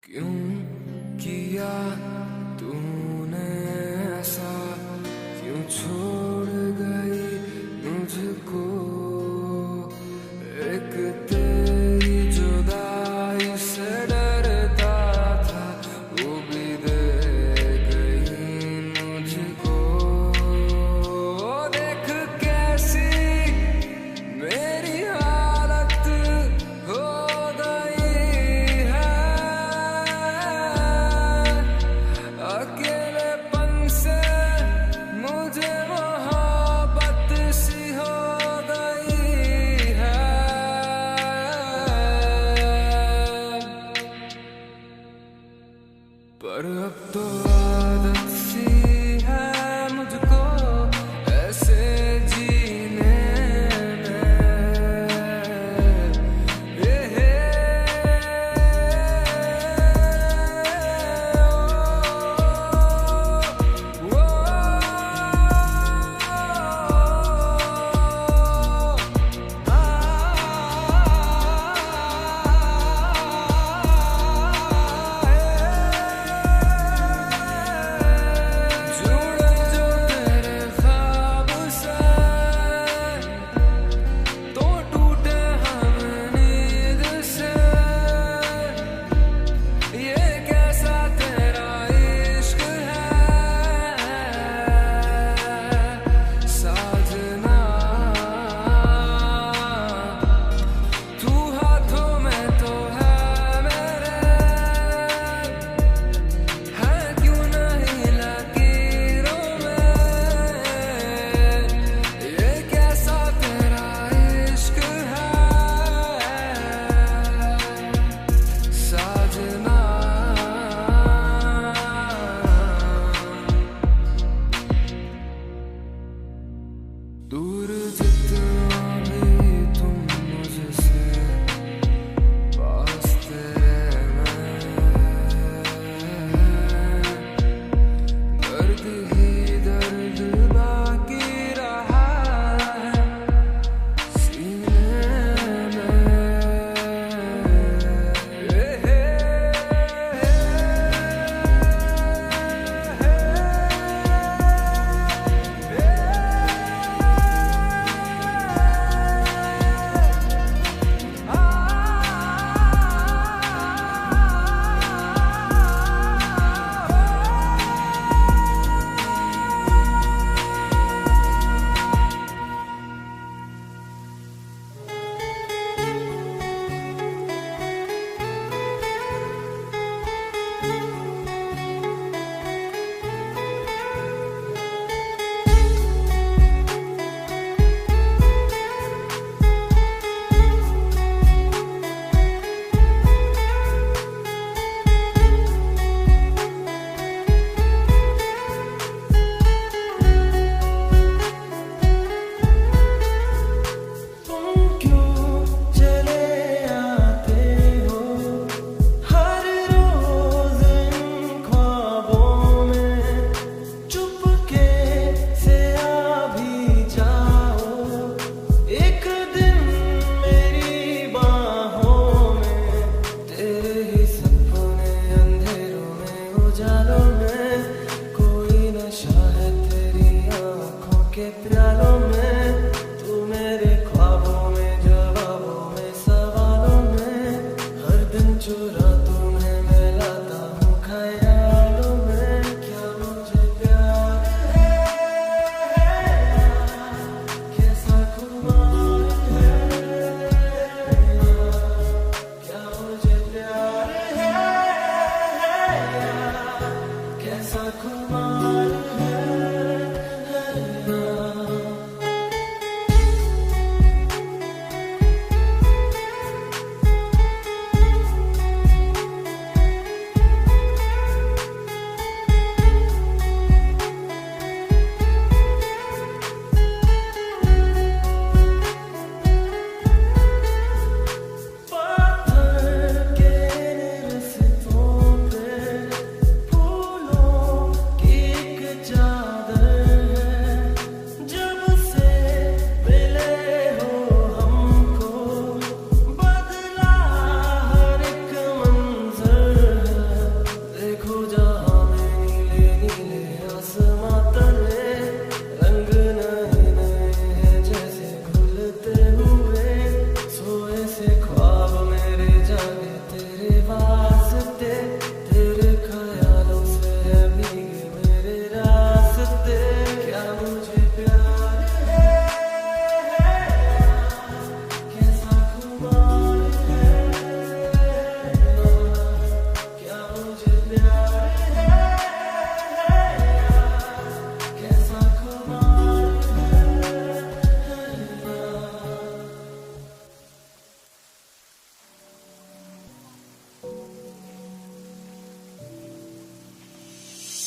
क्यों किया तूने ऐसा, क्यों छोड़ गई मुझको। एक तेरी जुदाई से डरता था, वो भी दे गई मुझको। देख कैसी मेरी हालत हो गई है, अकेलेपन से मुझे मोहब्बत सी हो गई है। पर अब तो आदत सी है मुझको ऐसे जीने में।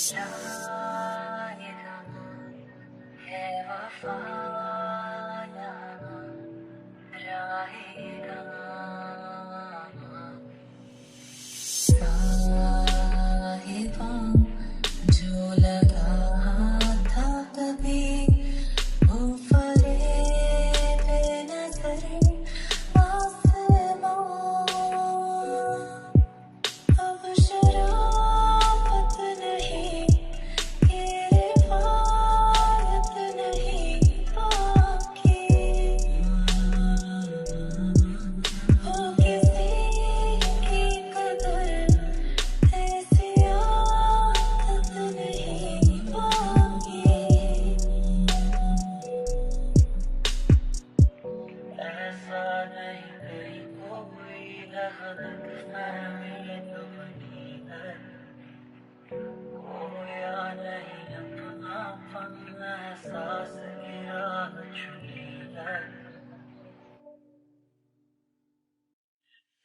शायद है वफा यहाँ रहेगा। साहिबा जो लगा था कभी वो फरेब नजर आसमां, अब शराफत नहीं ये रिवायत नहीं बाकी, हो किसी की कदर ऐसी आदत नहीं बाकी। ऐसा नहीं कहीं कोई गलत फहमी तो बनी है, खोया नहीं अपनापन एहसास की राह चुनी है।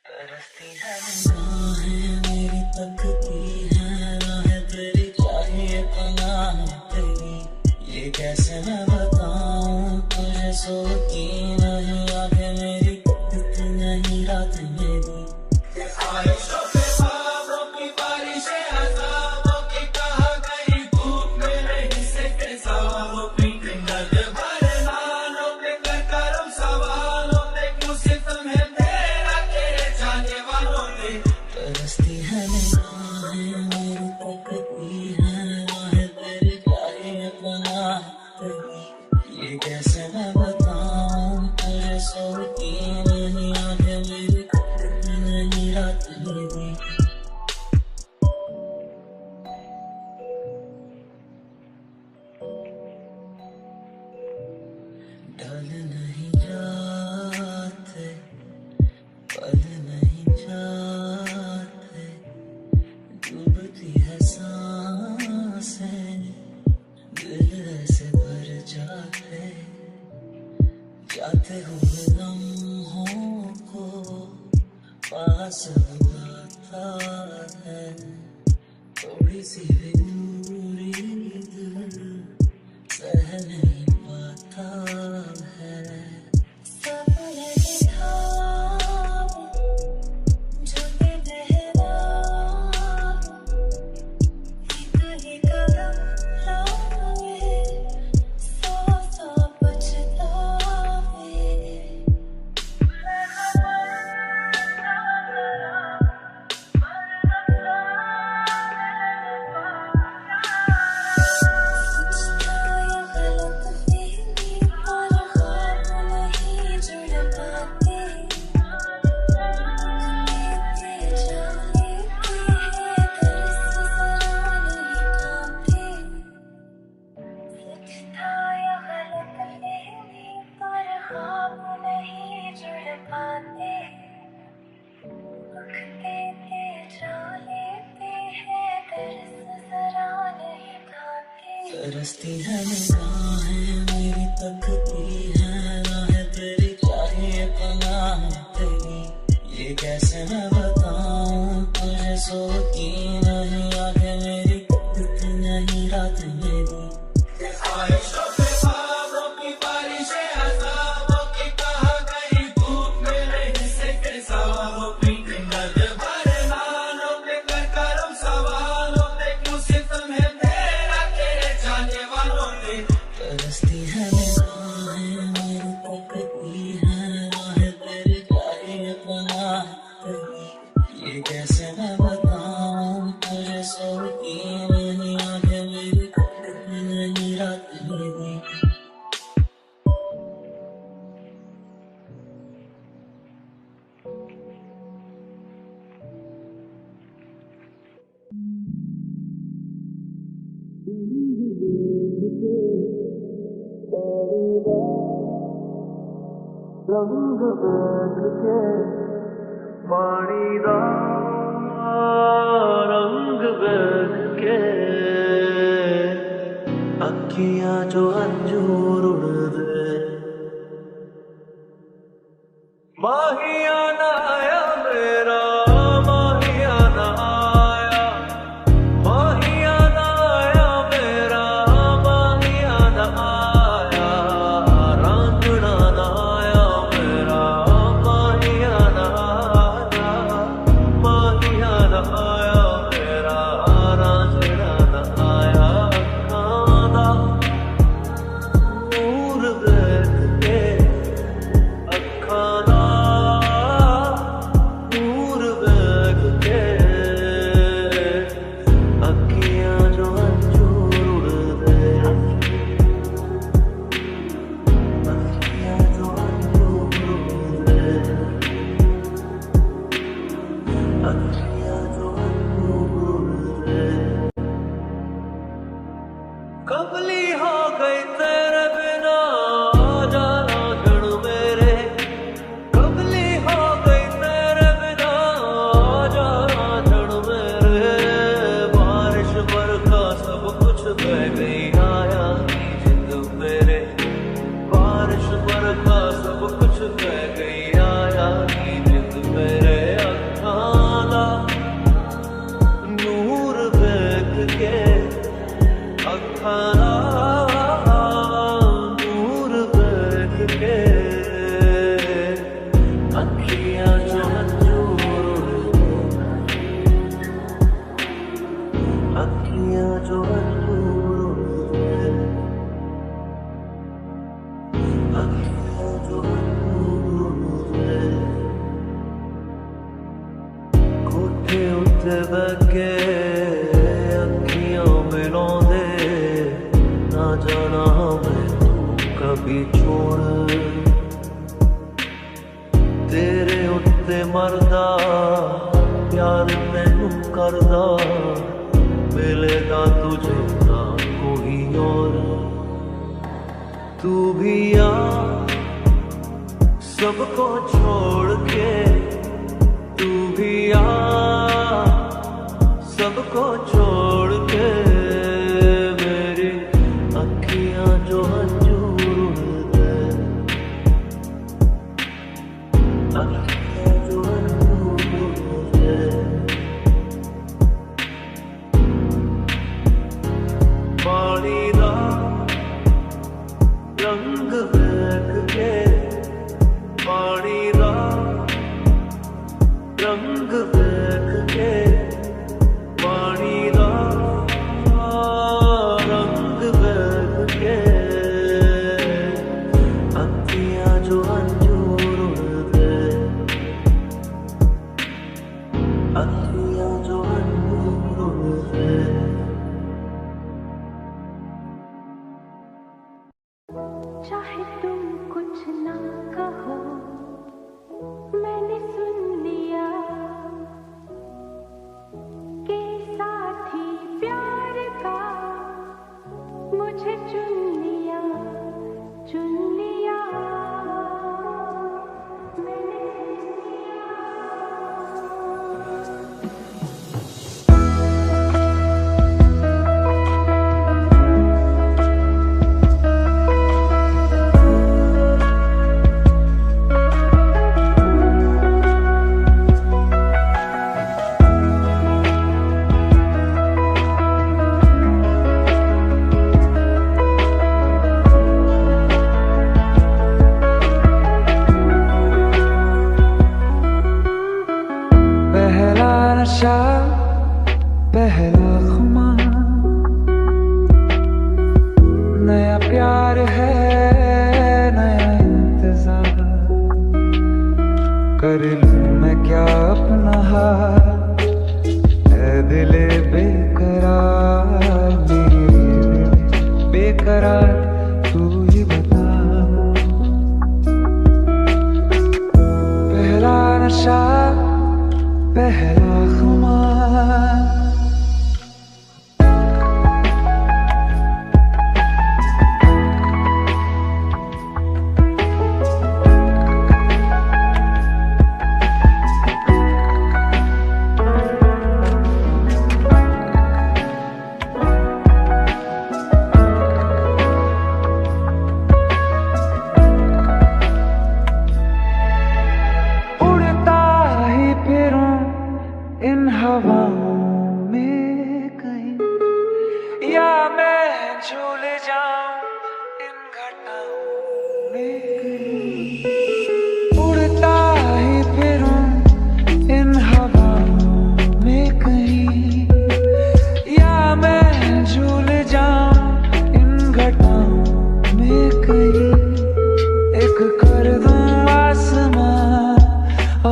तरसती है निगाहें मेरी तकती है, राह तेरी चाहिए पनाह तेरी, ये कैसे मैं बताऊं तुझे, सोती नहीं आंखें मेरी दिखती नहीं रात मेरी। ख्वाहिशों पे ख्वाबों की बारिशें अज़ाबों की कहा गई धूप मेरे हिस्से के सवालों पे दर्द भरे नालों पे कर करम सवालों पे क्यों सितम है तेरा तेरे जाने वालों पे। तरसती है निगाहें मेरी तकती है, राह तेरी चाहिए पनाह तेरी, ये कैसे मैं बताऊं तुझे, सोती नहीं आंखें मेरी दिखती नहीं रात मेरी। ढल नहीं जाते पल नहीं जाते, डूबती है सांसें दिल ऐसे भर जाते, जाते हुए लम्हों को पास बुलाता है, थोड़ी सी भी दूरी दिल सह नहीं पाता है। सपने की थाम जो कि बहराए, एक ही कदम लाए सौ सौ पछतावे। सोचता या गलत फहमी पर ख्वाब नहीं जुड़ पाते, लेते जा लेते हैं तरस जरा नहीं थामते। सोचता या गलत फहमी पर ख्वाब नहीं जुड़ पाते, वक्त देते जा लेते हैं तरस जरा नहीं थामते। तरसती है निगाहें मेरी तकती है, राह तेरी चाहिए पनाह तेरी, ये कैसे मैं बताऊं तुझे, सोती नहीं आंखें मेरी दिखती नहीं रात मेरी। ख्वाहिशों पे ख्वाबों की बारिशें अज़ाबों की कहा गई धूप मेरे हिस्से के सवालों पे दर्द भरे नालों पे कर करम सवालों पे क्यों सितम है तेरा तेरे जाने वालों पे। तरसती है निगाहें मेरी तकती है, राह तेरी चाहिए पनाह तेरी, ये कैसे मैं बताऊं तुझे, सोती नहीं आंखें मेरी दिखती नहीं रात मेरी। रंग बैठ के पानी दा रंग बैठ के, अखियां जो अंजूर उड़ दे, माहियाना आया मेरा माहियाना आया, माहियाना उत्ते बैके अखियां मिलाउंदे ना जाना मैं तू कभी छोड़ तेरे उत्ते मरदा प्यार तैनू करदा मिलेगा तुझे ना कोई और तू भी आ सबको छोड़ के तू भी आ सबको छोड़ के मेरी अखियां जो अंजूर दे अखियां जो अंजूर दे पानी दा रंग बैठ के पानी दा रंग बैठ के पानी दा रंग बैठ के अखियां जो अंजूर दे अखियां जो अंजूर दे चाहे तुम कुछ ना कहो मैंने सुन लिया कि साथी प्यार का मुझे चुन लिया मैंने सुन लिया पहला नशा पहला खुमार नया प्यार है नया इंतजार कर लूं मैं क्या अपना हाल है दिले बेकरार मेरे दिल बेकरार तू ही बता पहला नशा पहला खुमार उड़ता ही फिरूं इन हवाओं में कहीं या मैं झूल जाऊं इन घटाओं में कहीं उड़ता ही फिरूं इन हवाओं में कहीं या मैं झूल जाऊं इन घटाओं में कहीं एक कर दूं आसमां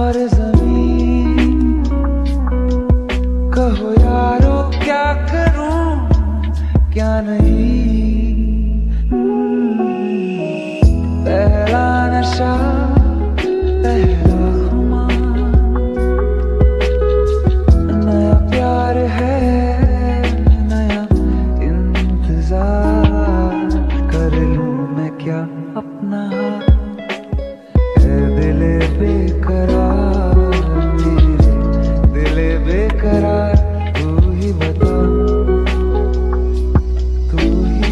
और जमीन कहो यारो क्या करूं क्या नहीं पहला नशा पहला खुमार नया प्यार है नया इंतजार कर लूं मैं क्या अपना है दिले बेकरार मेरे दिले बेकरार तू ही बता तू ही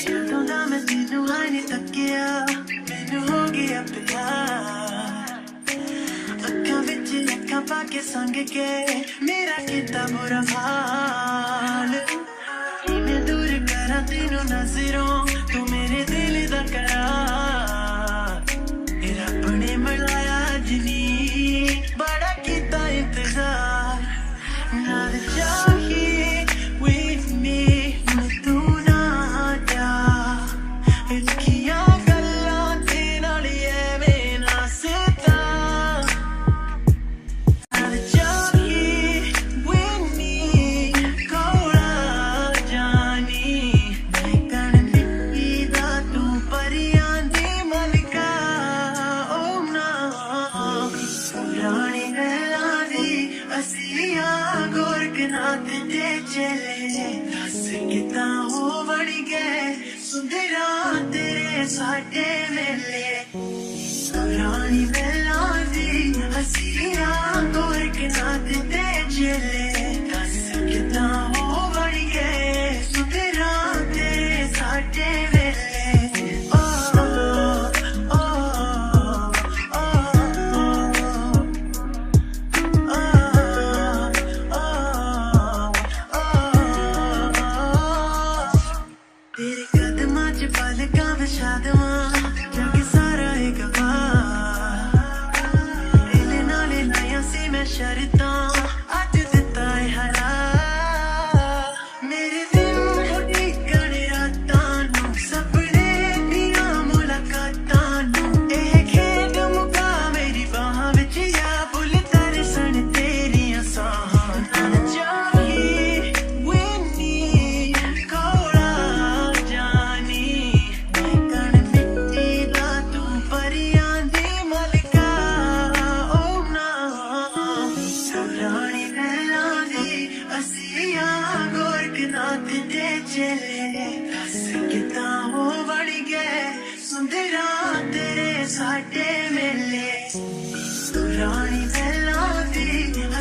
ਜਦੋਂ ਦਾ ਮੈਂ ਤੈਨੂੰ ਹਾਏ ਨੀ ਤੱਕਿਆ ਮੈਨੂੰ ਹੋ ਗਿਆ ਪਿਆਰ ਅੱਖਾਂ ਵਿੱਚ ਅੱਖਾਂ ਪਾ ਕੇ ਸੰਗ ਕੇ ਮੇਰਾ ਕੀਤਾ ਬੁਰਾ ਹਾਲ ਮੈਂ ਦੂਰ ਕਰਾਂ ਤੈਨੂੰ ਨਜ਼ਰੋਂ ਤੂੰ ਮੇਰੇ ਦਿਲ ਦਾ करार ਰੱਬ ਨੇ ਮਿਲਾਇਆ ਅੱਜ ਨੀ ਬੜਾ ਕੀਤਾ ਇੰਤਜ਼ਾਰ ਨਾਲ ਚਾਹੀ with me ਮੈਂ ਤੂੰ ਨਾ ਜਾ ਇਲਕੀਆਂ ਗੱਲਾਂ ਤੇ ਨਾਲ ਐਵੇਂ ਨਾ ਸਤਾ ਨਾਲ ਚਾਹੀ with me ਕੋਲਾ ਜਾਨੀ ਮੈਂ ਕਣ ਮਿੱਟੀ ਦਾ ਤੂੰ ਪਰਿਆਂ ਦੀ ਮਲਕਾ ਓ ਨਾ ਰਾਣੀ ਗੱਲਾਂ ਦੀ ਅਸੀਆਂ ਗੋਰਖਨਾਥ ਦੇ ਚਲੇ ਦੱਸ ਕਿੱਦਾਂ ਹੋ ਵੜ ਗਏ ਸੁੰਦਰਾਂ ਤੇਰੇ ਸਾਡੇ ਵੇਲੇ ਰਾਣੀ ਗੱਲਾਂ ਦੀ ਅਸੀਆਂ ਗੋਰਖਨਾਥ ਦੇ ਚਲੇ ਦੱਸ ਕਿੱਦਾਂ ਹੋ ਵੜ ਗਏ ਸੁੰਦਰਾਂ ਤੇਰੇ ਸਾਡੇ ਵੇਲੇ ਓ ਓ तेरे कदमां च पलकां विछा देवां जग सारा है गवाह दिल नाले लाया सी मैं शर्तां अज दिता है हरा मेरे दिल उड़ीकण रातां नूं सपने दियां मुलाकातां नूं एह खेड मुका मेरी बाहां विच या बुल तरसन तेरियां साहां नाल चाही with me कोला जानी मैं कण मिट्टी दा तू परियां दी मलका ओ ना रानी गल्लां दी असीयां गोरखनाथ दे चले दस कितां हो वड़ गए सुंदरां तेरे साडे मेले रानी गल्लां दी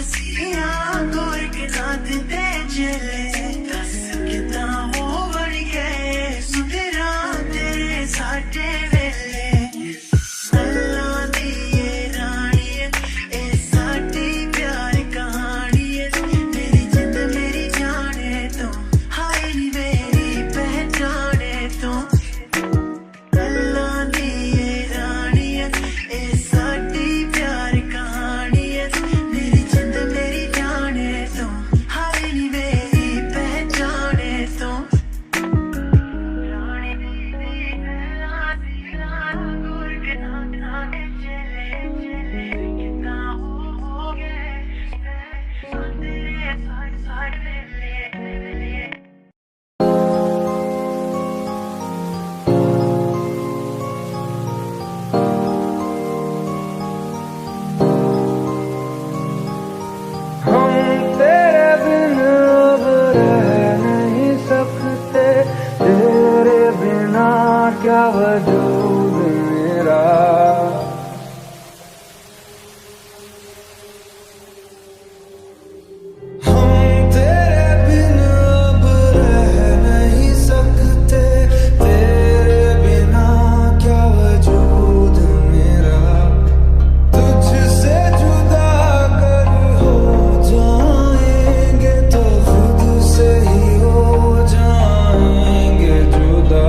असीयां गोरखनाथ दे चले दस कितां हो वड़ गए सुंदरां तेरे साडे वेले गल्लां दी ये रानी ए साडी प्यार कहानी मेरी जिंद मेरी जाने तू हाय नी मेरी पहचाने तू गल्लां दी ये रानी ए साडी प्यार कहानी मेरी जिंद मेरी जाने तू हाय नी मेरी पहचाने तू रानी दी गल्लां दी गोरखनाथ दे चले कितां हो गए तेरे साडे वेले हम तेरे बिन अब रह नहीं सकते तेरे बिना क्या वजूद मेरा हम तेरे बिन अब रह नहीं सकते तेरे बिना क्या वजूद मेरा तुझसे जुदा अगर हो जाएंगे तो खुद से ही हो जाएंगे जुदा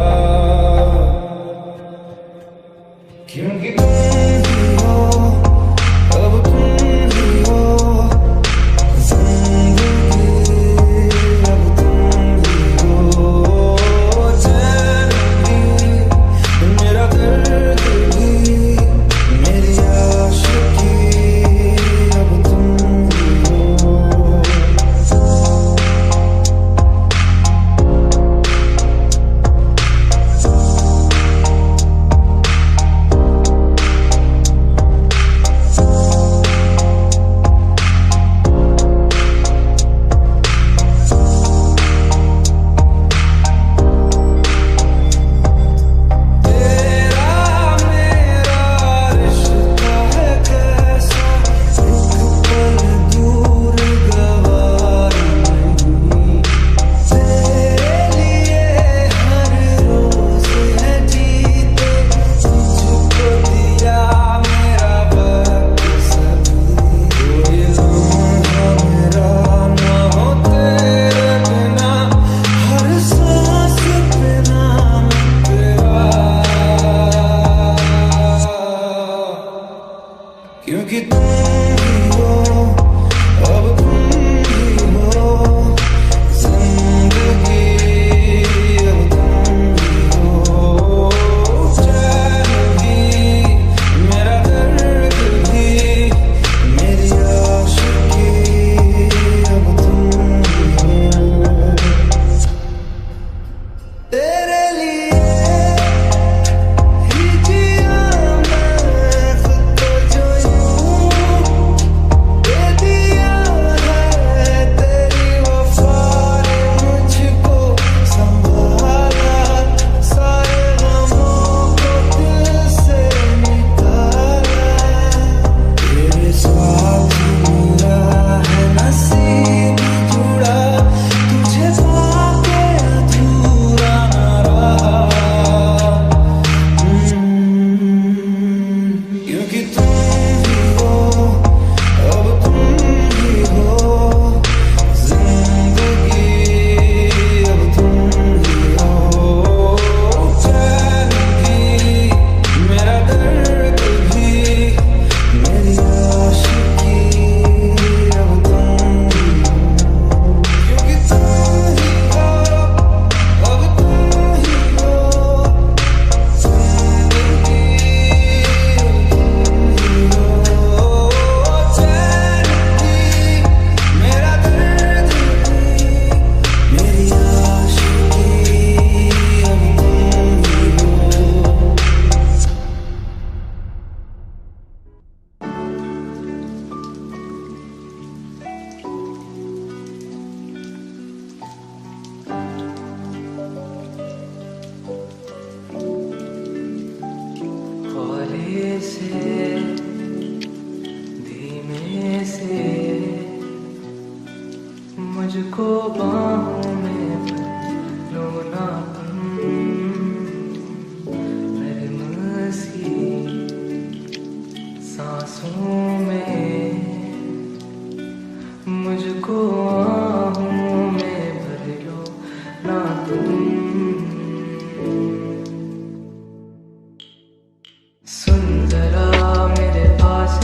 सुन जरा मेरे पास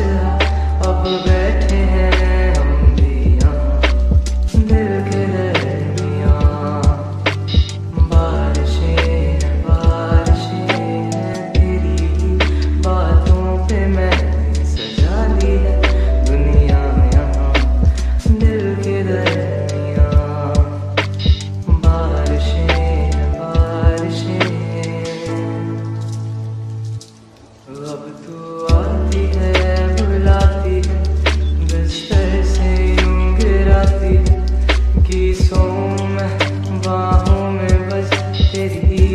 अब बैठे हैं हम भी यहाँ दिल के दरमियाँ। बारिशें हैं तेरी बातों पे मैंने सजा ली है दुनिया यहाँ दिल के दरमियाँ। बारिशें अब तू आती है बुलाती है बिस्तर से यूं गिराती है कि सोऊं मैं बाहों में बस तेरी।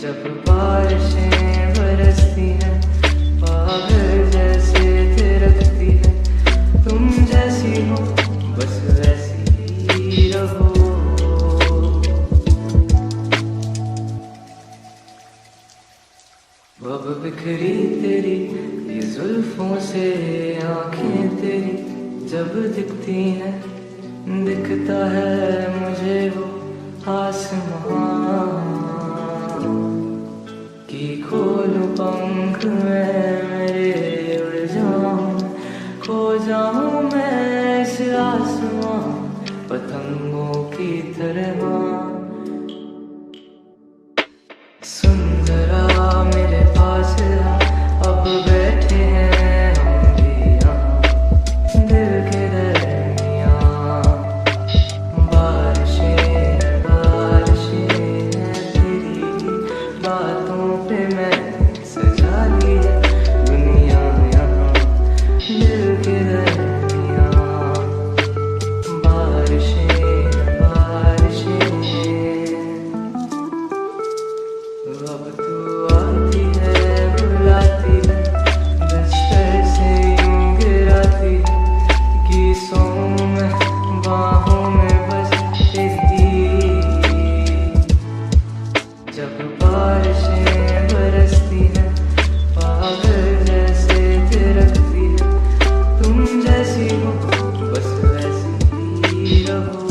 जब बारिशें बरसती हैं पागल जैसे थिरकती है तुम जैसी हो बस वैसी ही रहो। अब बिखरी तेरी ये जुल्फों से आंखें तेरी जब दिखती हैं दिखता है मुझे वो आसमां कि खोलूं पंख मैं मेरे उड़ जाऊं खो जाऊं मैं इस आसमां पतंगों की तरह। सुन जरा मेरे पास अब बैठे हैं हम भी यहाँ दिल के दरमियाँ। बारिशें हैं तेरी बातों पे मैंने सजा ली है दुनिया यहाँ दिल के दरमियाँ। बारिशें अब तू आती है बुलाती है बिस्तर से यूं गिराती है कि सोऊं मैं बाहों में बस तेरी। जब बारिशें बरसती हैं पागल जैसे थिरकती है तुम जैसी हो बस वैसी ही रहो।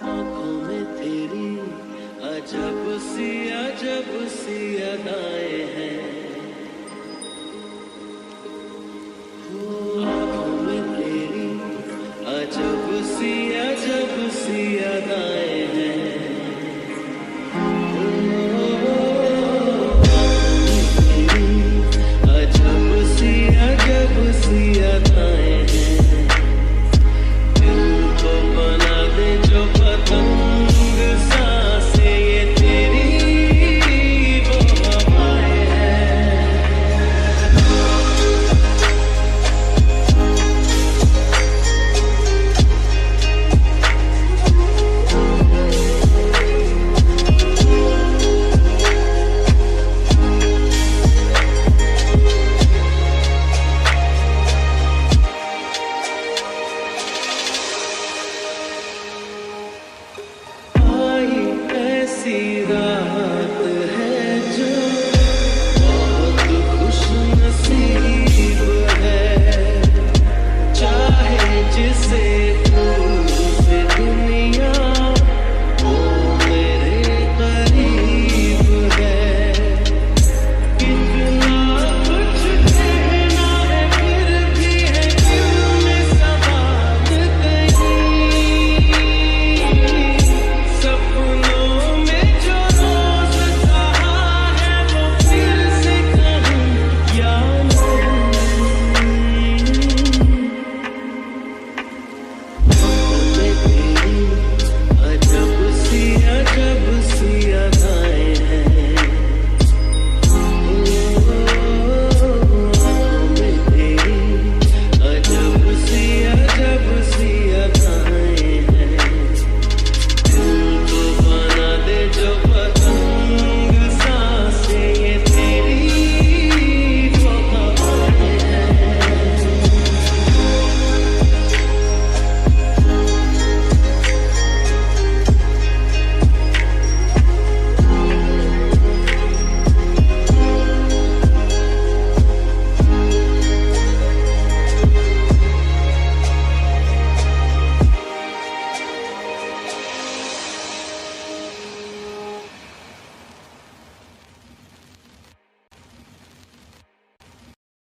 आँखों में तेरी अजब सी अदाएं